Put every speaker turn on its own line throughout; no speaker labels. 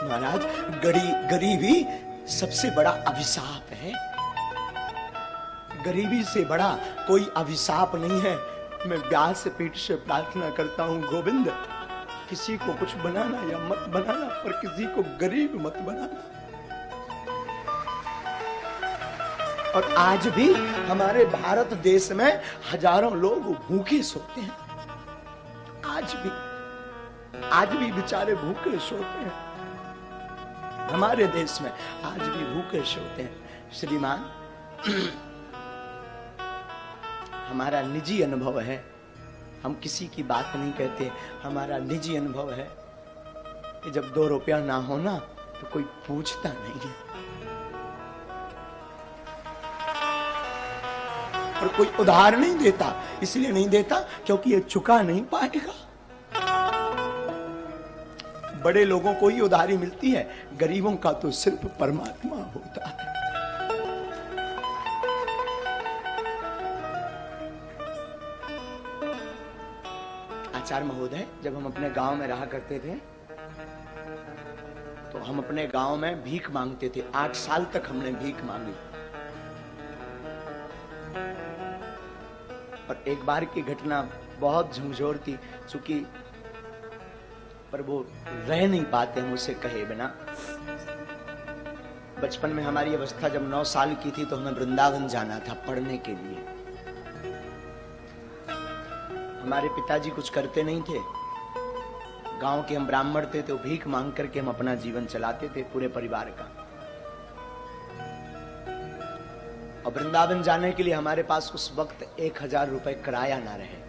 महाराज, गरीबी सबसे बड़ा अभिशाप है। गरीबी से बड़ा कोई अभिशाप नहीं है। मैं व्यास पीठ से प्रार्थना करता हूं, गोविंद, किसी को कुछ बनाना या मत बनाना, पर किसी को गरीब मत बनाना। और आज भी हमारे भारत देश में हजारों लोग भूखे सोते हैं। आज भी बेचारे भूखे सोते हैं। हमारे देश में आज भी भूखे सोते हैं। श्रीमान, हमारा निजी अनुभव है, हम किसी की बात नहीं कहते, हमारा निजी अनुभव है कि जब 2 रुपया ना हो ना तो कोई पूछता नहीं है, और कोई उधार नहीं देता। इसलिए नहीं देता क्योंकि ये चुका नहीं पाएगा। बड़े लोगों को ही उधारी मिलती है, गरीबों का तो सिर्फ परमात्मा होता है। आचार्य महोदय, जब हम अपने गांव में रहा करते थे तो हम अपने गांव में भीख मांगते थे। 8 साल तक हमने भीख मांगी। और एक बार की घटना बहुत झंझोर थी, चूंकि पर वो रह नहीं पाते हम उसे कहे बिना। बचपन में हमारी अवस्था जब 9 साल की थी तो हमें वृंदावन जाना था पढ़ने के लिए। हमारे पिताजी कुछ करते नहीं थे, गांव के हम ब्राह्मण थे, तो भीख मांग करके हम अपना जीवन चलाते थे पूरे परिवार का। और वृंदावन जाने के लिए हमारे पास उस वक्त 1000 रुपए किराया ना रहे।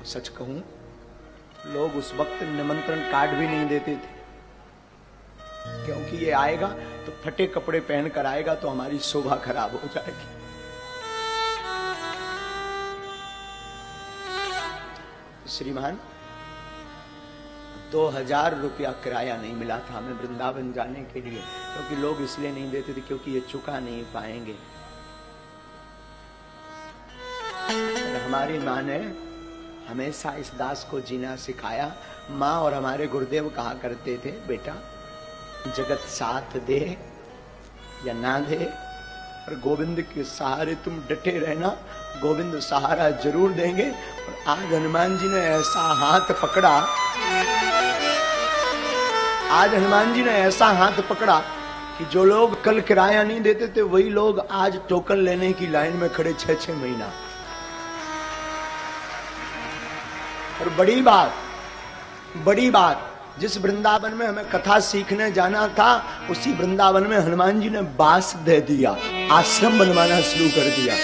सच कहूं, लोग उस वक्त निमंत्रण कार्ड भी नहीं देते थे, क्योंकि ये आएगा तो फटे कपड़े पहनकर आएगा तो हमारी शोभा खराब हो जाएगी। श्रीमान, 2000 रुपया किराया नहीं मिला था हमें वृंदावन जाने के लिए, क्योंकि लोग इसलिए नहीं देते थे क्योंकि ये चुका नहीं पाएंगे। हमारी माँ ने हमेशा इस दास को जीना सिखाया। माँ और हमारे गुरुदेव कहा करते थे, बेटा जगत साथ दे या ना दे, पर गोविंद के सहारे तुम डटे रहना, गोविंद सहारा जरूर देंगे। और आज हनुमान जी ने ऐसा हाथ पकड़ा, आज हनुमान जी ने ऐसा हाथ पकड़ा कि जो लोग कल किराया नहीं देते थे वही लोग आज टोकन लेने की लाइन में खड़े 6-6 महीना। और बड़ी बात, जिस वृंदावन में हमें कथा सीखने जाना था उसी वृंदावन में हनुमान जी ने बास दे दिया, आश्रम बनवाना शुरू कर दिया।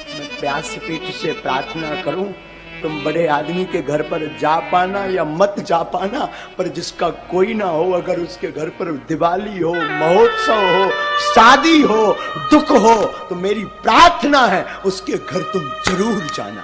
मैं व्यासपीठ से प्रार्थना करूं, तुम बड़े आदमी के घर पर जा पाना या मत जा पाना, पर जिसका कोई ना हो, अगर उसके घर पर दिवाली हो, महोत्सव हो, शादी हो, दुख हो, तो मेरी प्रार्थना है उसके घर तुम जरूर जाना।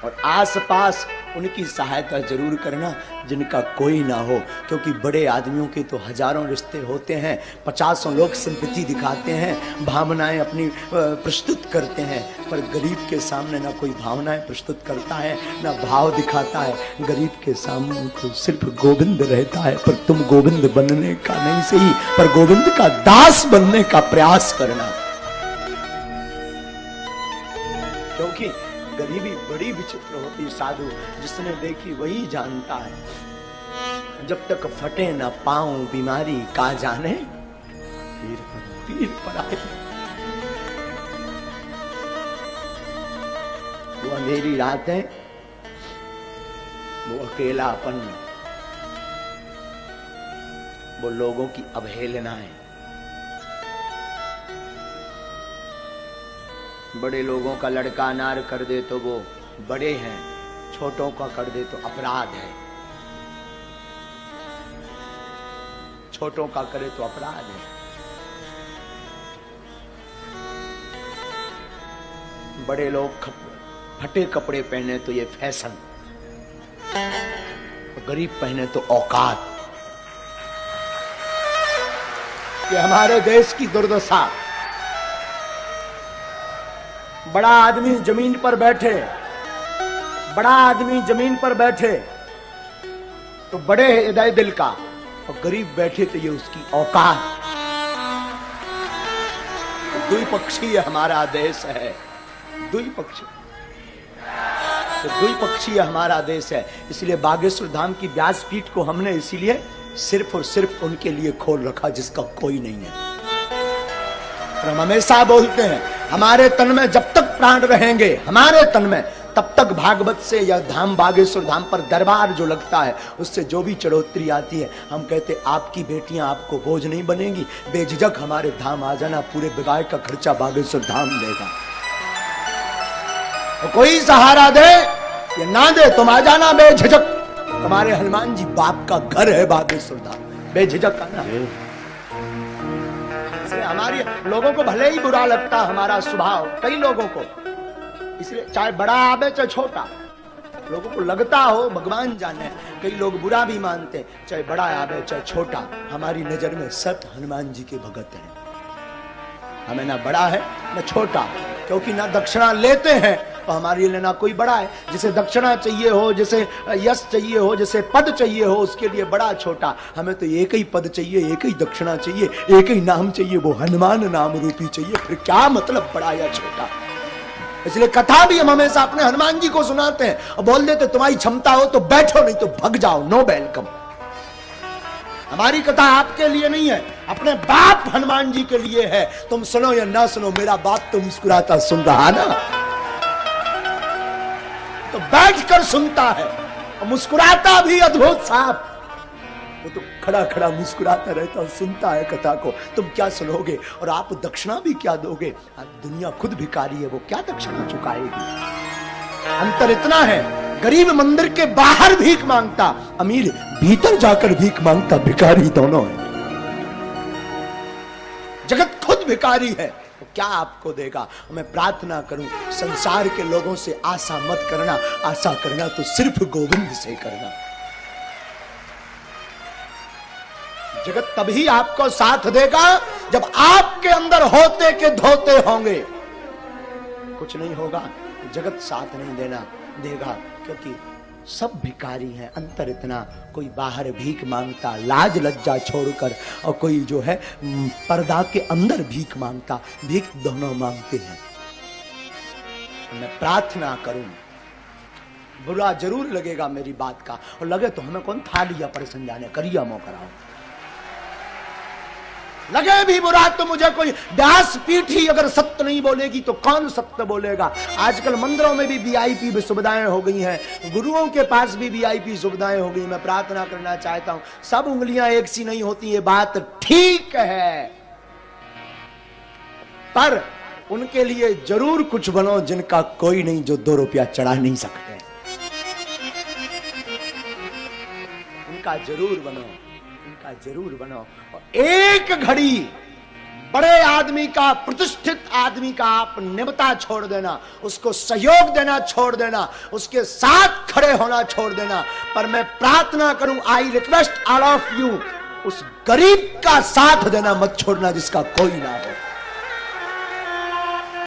और आसपास उनकी सहायता जरूर करना जिनका कोई ना हो, क्योंकि बड़े आदमियों के तो हजारों रिश्ते होते हैं, 50 लोग सिंपैथी दिखाते हैं, भावनाएं अपनी प्रस्तुत करते हैं, पर गरीब के सामने ना कोई भावनाएं प्रस्तुत करता है ना भाव दिखाता है। गरीब के सामने तो सिर्फ गोविंद रहता है। पर तुम गोविंद बनने का नहीं सही, पर गोविंद का दास बनने का प्रयास करना, क्योंकि गरीबी बड़ी विचित्र होती। साधु जिसने देखी वही जानता है। जब तक फटे न पाऊं बीमारी का जाने, पीर पर आए। वो अंधेरी रातें, वो अकेलापन, वो लोगों की अवहेलनाएं। बड़े लोगों का लड़का अनार कर दे तो वो बड़े हैं, छोटों का कर दे तो अपराध है, छोटों का करे तो अपराध है। बड़े लोग फटे कपड़े पहने तो ये फैशन, गरीब पहने तो औकात। कि हमारे देश की दुर्दशा। बड़ा आदमी जमीन पर बैठे, बड़ा आदमी जमीन पर बैठे तो बड़े हृदय दिल का, और गरीब बैठे तो ये उसकी औकात। तो द्विपक्षीय हमारा देश है, द्विपक्षीय, तो द्विपक्षीय हमारा देश है। इसलिए बागेश्वर धाम की व्यासपीठ को हमने इसीलिए सिर्फ और सिर्फ उनके लिए खोल रखा जिसका कोई नहीं है। और हम हमेशा बोलते हैं हमारे तन में जब तक प्राण रहेंगे, हमारे तन में, तब तक भागवत से या धाम बागेश्वर धाम पर दरबार जो लगता है उससे जो भी चढ़ोतरी आती है, हम कहते आपकी बेटियां आपको बोझ नहीं बनेगी, बेझिझक हमारे धाम आ जाना, पूरे बिगाड़ का खर्चा बागेश्वर धाम देगा। तो कोई सहारा दे या ना दे, तुम आ जाना बेझिझक। हमारे हनुमान जी बाप का घर है बागेश्वर धाम, बेझिझक आना। हमारी लोगों को भले ही बुरा लगता हमारा स्वभाव, कई लोगों को, इसलिए चाहे बड़ा आवे चाहे छोटा, लोगों को लगता हो, भगवान जाने, कई लोग बुरा भी मानते, चाहे बड़ा आवे चाहे छोटा, हमारी नजर में सब हनुमान जी के भगत हैं। हमें ना बड़ा है ना छोटा, क्योंकि ना दक्षिणा लेते हैं तो हमारे लिए ना कोई बड़ा है। जिसे दक्षिणा चाहिए हो, जिसे यश चाहिए हो, जिसे पद चाहिए हो, उसके लिए बड़ा छोटा। हमें तो एक ही पद चाहिए, एक ही दक्षिणा चाहिए, एक ही नाम चाहिए, वो हनुमान नाम रूपी चाहिए। फिर क्या मतलब बड़ा या छोटा। इसलिए कथा भी हम हमेशा अपने हनुमान जी को सुनाते हैं और बोल देते तुम्हारी क्षमता हो तो बैठो, नहीं तो भग जाओ, नो वेलकम। हमारी कथा आपके लिए नहीं है, अपने बाप हनुमान जी के लिए है। तुम सुनो या ना सुनो, मेरा बाप तो मुस्कुराता सुन रहा ना, तो बैठकर सुनता है और मुस्कुराता भी अद्भुत साहब। वो तो खड़ा खड़ा मुस्कुराता रहता और सुनता है कथा को। तुम क्या सुनोगे और आप दक्षिणा भी क्या दोगे? दुनिया खुद भिखारी है, वो क्या दक्षिणा चुकाएगी? अंतर इतना है, गरीब मंदिर के बाहर भीख मांगता, अमीर भीतर जाकर भीख मांगता, भिखारी दोनों है। जगत खुद भिखारी है, तो क्या आपको देगा? मैं प्रार्थना करूं संसार के लोगों से आशा मत करना, आशा करना तो सिर्फ गोविंद से करना। जगत तभी आपको साथ देगा जब आपके अंदर होते के धोते होंगे। कुछ नहीं होगा, जगत साथ नहीं देगा, क्योंकि सब भिखारी हैं। अंतर इतना, कोई बाहर भीख मांगता लाज लज्जा छोड़कर, और कोई जो है पर्दा के अंदर भीख मांगता, भीख दोनों मांगते हैं। मैं प्रार्थना करूं, बुरा जरूर लगेगा मेरी बात का, और लगे तो हमें कौन था लिया पर समझाने, करिया मो कराओ। लगे भी बुरा तो मुझे कोई व्यास पीठ ही अगर सत्य नहीं बोलेगी तो कौन सत्य बोलेगा? आजकल मंदिरों में भी वीआईपी सुविधाएं हो गई हैं, गुरुओं के पास भी वीआईपी सुविधाएं हो गई। मैं प्रार्थना करना चाहता हूं, सब उंगलियां एक सी नहीं होती, ये बात ठीक है, पर उनके लिए जरूर कुछ बनो जिनका कोई नहीं, जो 2 रुपया चढ़ा नहीं सकते, उनका जरूर बनो, उनका जरूर बनो। और एक घड़ी बड़े आदमी का, प्रतिष्ठित आदमी का आप निमता छोड़ देना, उसको सहयोग देना छोड़ देना, उसके साथ खड़े होना छोड़ देना। पर मैं प्रार्थना करूं, I request all of you, उस गरीब का साथ देना मत छोड़ना जिसका कोई ना हो।